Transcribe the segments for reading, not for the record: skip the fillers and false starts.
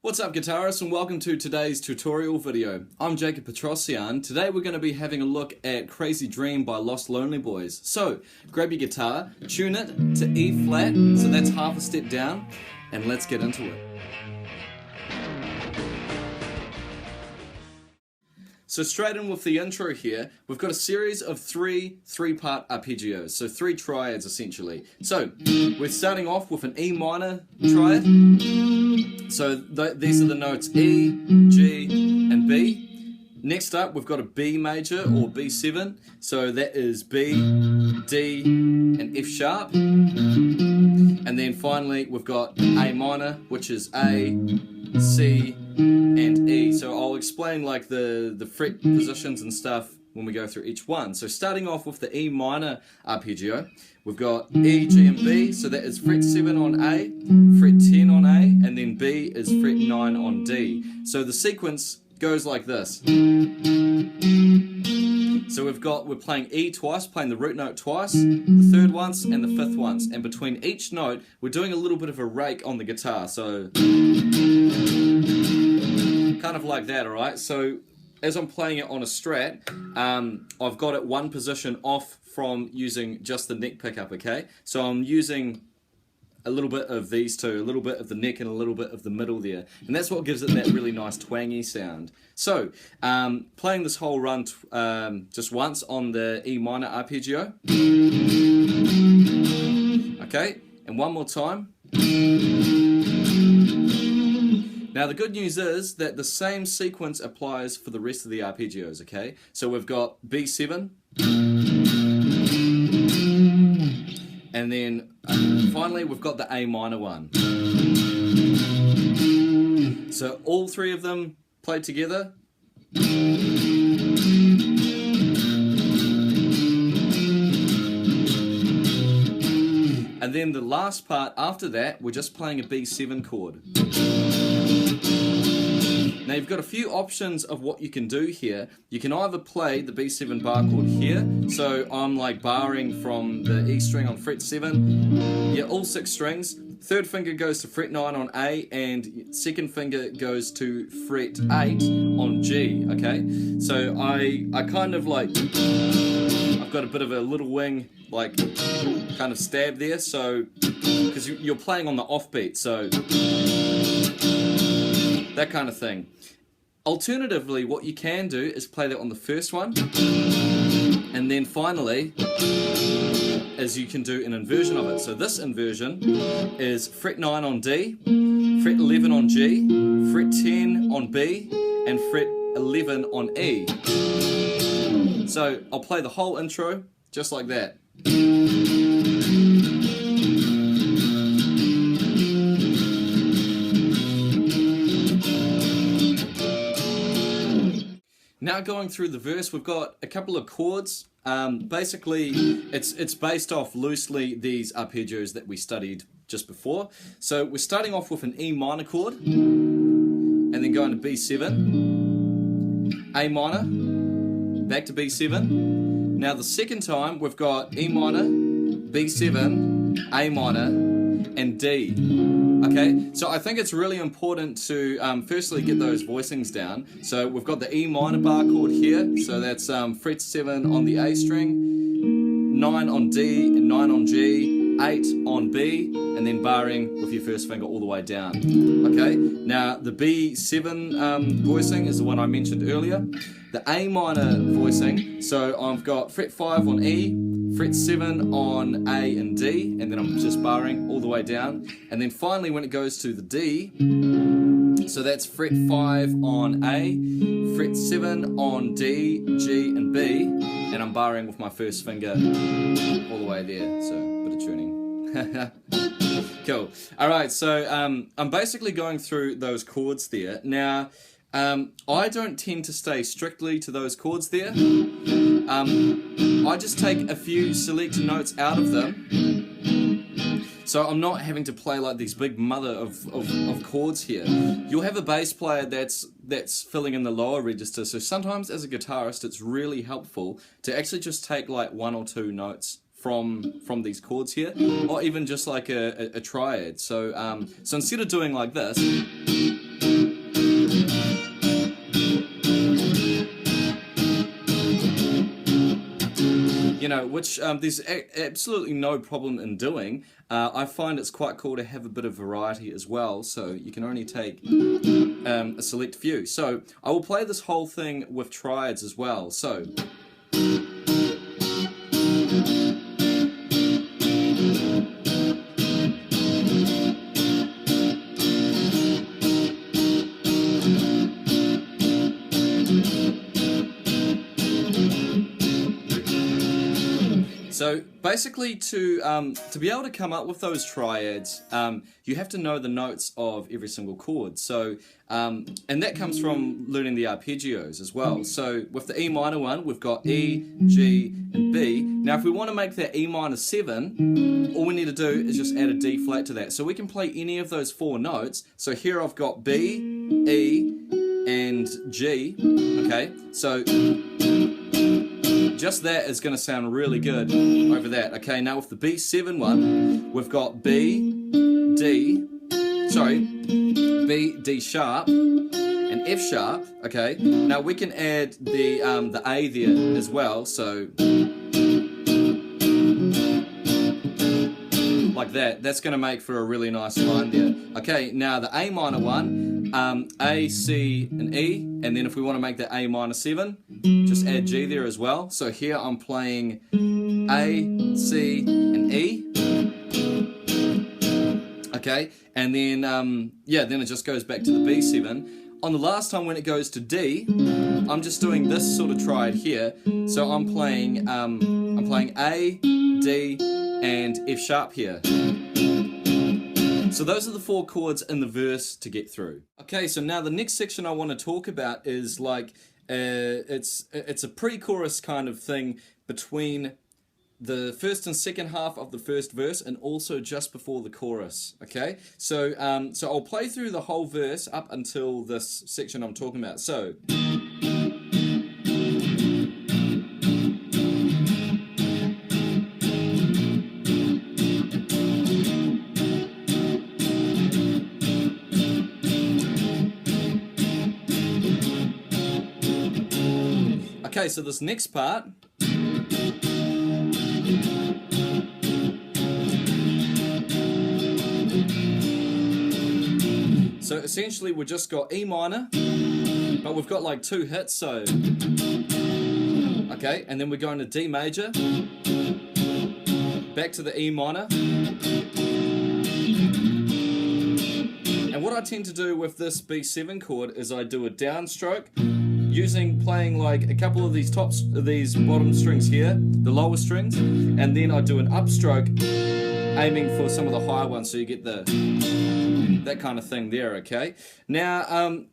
What's up guitarists, and welcome to today's tutorial video. I'm Petrossian. Today we're going to be having a look at Crazy Dream by Lost Lonely Boys. So grab your guitar, tune it to E flat, so that's half a step down, and let's get into it. So straight in with the intro here, we've got a series of three-part arpeggios, so three triads essentially. So we're starting off with an E minor triad. So these are the notes E, G, and B. Next up, we've got a B major or B7. So that is B, D, and F sharp. And then finally, we've got A minor, which is A, C, and E. So I'll explain like the fret positions and stuff when we go through each one. So starting off with the E minor arpeggio, we've got E, G, and B. So that is fret 7 on A, fret 10 on A, and then B is fret 9 on D. So the sequence goes like this. So we're playing E twice, playing the root note twice, the third once, and the fifth once. And between each note, we're doing a little bit of a rake on the guitar. So kind of like that, alright? So as I'm playing it on a Strat, I've got it one position off from using just the neck pickup, okay? So I'm using a little bit of these two, a little bit of the neck and a little bit of the middle there. And that's what gives it that really nice twangy sound. So, playing this whole run just once on the E minor arpeggio. Okay, and one more time. Now the good news is that the same sequence applies for the rest of the arpeggios, okay? So we've got B7, and then finally we've got the A minor one. So all three of them played together. And then the last part after that, we're just playing a B7 chord. Now you've got a few options of what you can do here. You can either play the B7 bar chord here, so I'm like barring from the E string on fret 7, yeah, all 6 strings. Third finger goes to fret 9 on A, and second finger goes to fret 8 on G, okay? So I kind of like, I've got a bit of a little wing, like, kind of stab there, so, because you're playing on the offbeat, so that kind of thing. Alternatively, what you can do is play that on the first one, and then finally, as you can do an inversion of it. So this inversion is fret 9 on D, fret 11 on G, fret 10 on B, and fret 11 on E. So I'll play the whole intro just like that. Now going through the verse, we've got a couple of chords. Basically, it's based off loosely these arpeggios that we studied just before. So we're starting off with an E minor chord, and then going to B7, A minor, back to B7. Now the second time, we've got E minor, B7, A minor, and D. Okay, so I think it's really important to firstly get those voicings down. So we've got the E minor bar chord here, so that's fret 7 on the A string, 9 on D, and 9 on G, 8 on B, and then barring with your first finger all the way down. Okay, now the B7 voicing is the one I mentioned earlier. The A minor voicing, so I've got fret 5 on E, fret 7 on A and D, and then I'm just barring all the way down. And then finally when it goes to the D, so that's fret 5 on A, fret 7 on D, G and B, and I'm barring with my first finger all the way there, so a bit of tuning. Cool. Alright, so I'm basically going through those chords there. Now, I don't tend to stay strictly to those chords there. I just take a few select notes out of them, so I'm not having to play like these big mother of chords here. You'll have a bass player that's filling in the lower register, so sometimes as a guitarist it's really helpful to actually just take like 1 or 2 notes from these chords here, or even just like a triad. So so instead of doing like this, know, which there's absolutely no problem in doing. I find it's quite cool to have a bit of variety as well, so you can only take a select few. So I will play this whole thing with triads as well. So. So basically, to be able to come up with those triads, you have to know the notes of every single chord. So, and that comes from learning the arpeggios as well. So with the E minor one, we've got E, G, and B. Now, if we want to make that E minor 7, all we need to do is just add a D flat to that. So we can play any of those 4 notes. So here I've got B, E, and G. Okay, so just that is going to sound really good over that. Okay, now with the B7 one, we've got B, D sharp, and F sharp. Okay, now we can add the A there as well. So like that. That's going to make for a really nice line there. Okay, now the A minor one, A, C, and E, and then if we want to make that A minor 7, just add G there as well. So here I'm playing A, C, and E. Okay, and then then it just goes back to the B7. On the last time when it goes to D, I'm just doing this sort of triad here. So I'm playing A, D, and F sharp here. So those are the 4 chords in the verse to get through. Okay, so now the next section I want to talk about is like it's a pre-chorus kind of thing between the first and second half of the first verse, and also just before the chorus. Okay, so I'll play through the whole verse up until this section I'm talking about. So. Okay, so this next part, so essentially we've just got E minor, but we've got like 2 hits, so, okay, and then we're going to D major, back to the E minor, and what I tend to do with this B7 chord is I do a downstroke, playing like a couple of these bottom strings here, the lower strings, and then I do an upstroke aiming for some of the higher ones, so you get that kind of thing there. Okay, now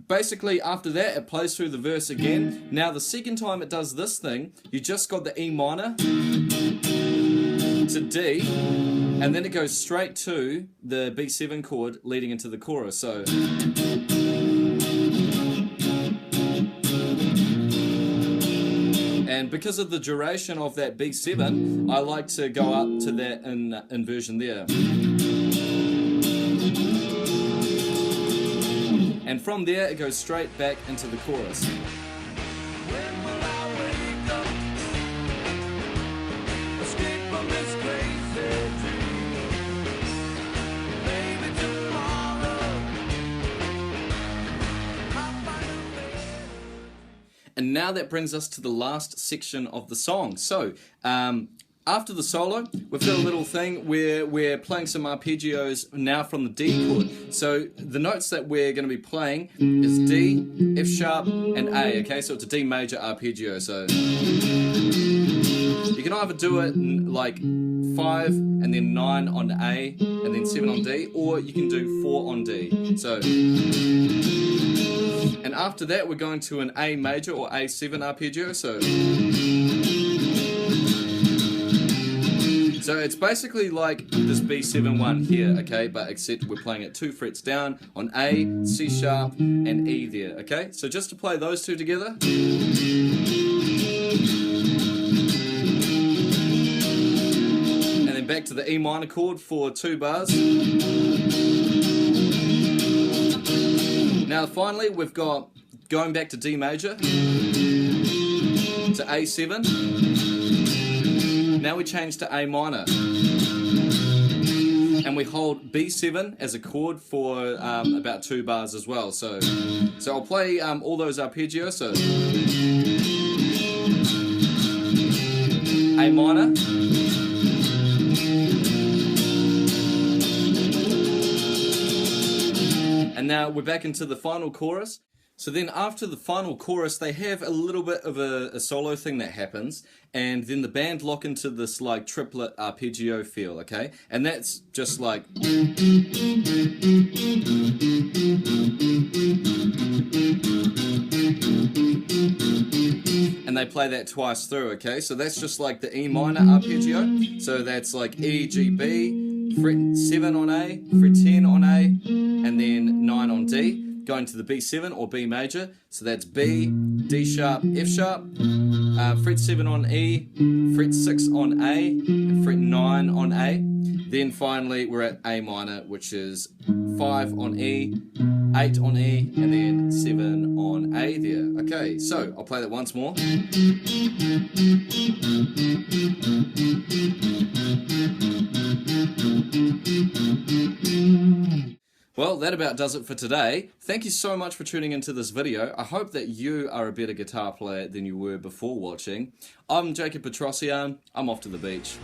basically after that it plays through the verse again. Now the second time it does this thing, you just got the E minor to D, and then it goes straight to the B7 chord leading into the chorus. So and because of the duration of that B7, I like to go up to that inversion there. And from there, it goes straight back into the chorus. And now that brings us to the last section of the song. So, after the solo, we've got a little thing where we're playing some arpeggios now from the D chord. So, the notes that we're going to be playing is D, F sharp, and A, okay? So, it's a D major arpeggio. So, you can either do it like 5 and then 9 on A and then 7 on D, or you can do 4 on D. So, and after that, we're going to an A major or A7 arpeggio. So it's basically like this B7 one here, okay? But except we're playing it 2 frets down on A, C sharp, and E there, okay? So just to play those 2 together. And then back to the E minor chord for 2 bars. Now finally we've got going back to D major to A7, Now we change to A minor. And we hold B7 as a chord for about 2 bars as well. So I'll play all those arpeggios. So A minor. And now we're back into the final chorus. So then after the final chorus, they have a little bit of a solo thing that happens, and then the band lock into this like triplet arpeggio feel, okay? And that's just like... And they play that twice through, okay? So that's just like the E minor arpeggio. So that's like E, G, B, fret 7 on A, fret 10 on A, and then 9 on D. Going to the B7 or B major, so that's B, D sharp, F sharp, fret 7 on E, fret 6 on A, and fret 9 on A. Then finally we're at A minor, which is 5 on E, 8 on E, and then 7 on A there. Okay, so I'll play that once more. Well, that about does it for today. Thank you so much for tuning into this video. I hope that you are a better guitar player than you were before watching. I'm Jacob Petrossian. I'm off to the beach.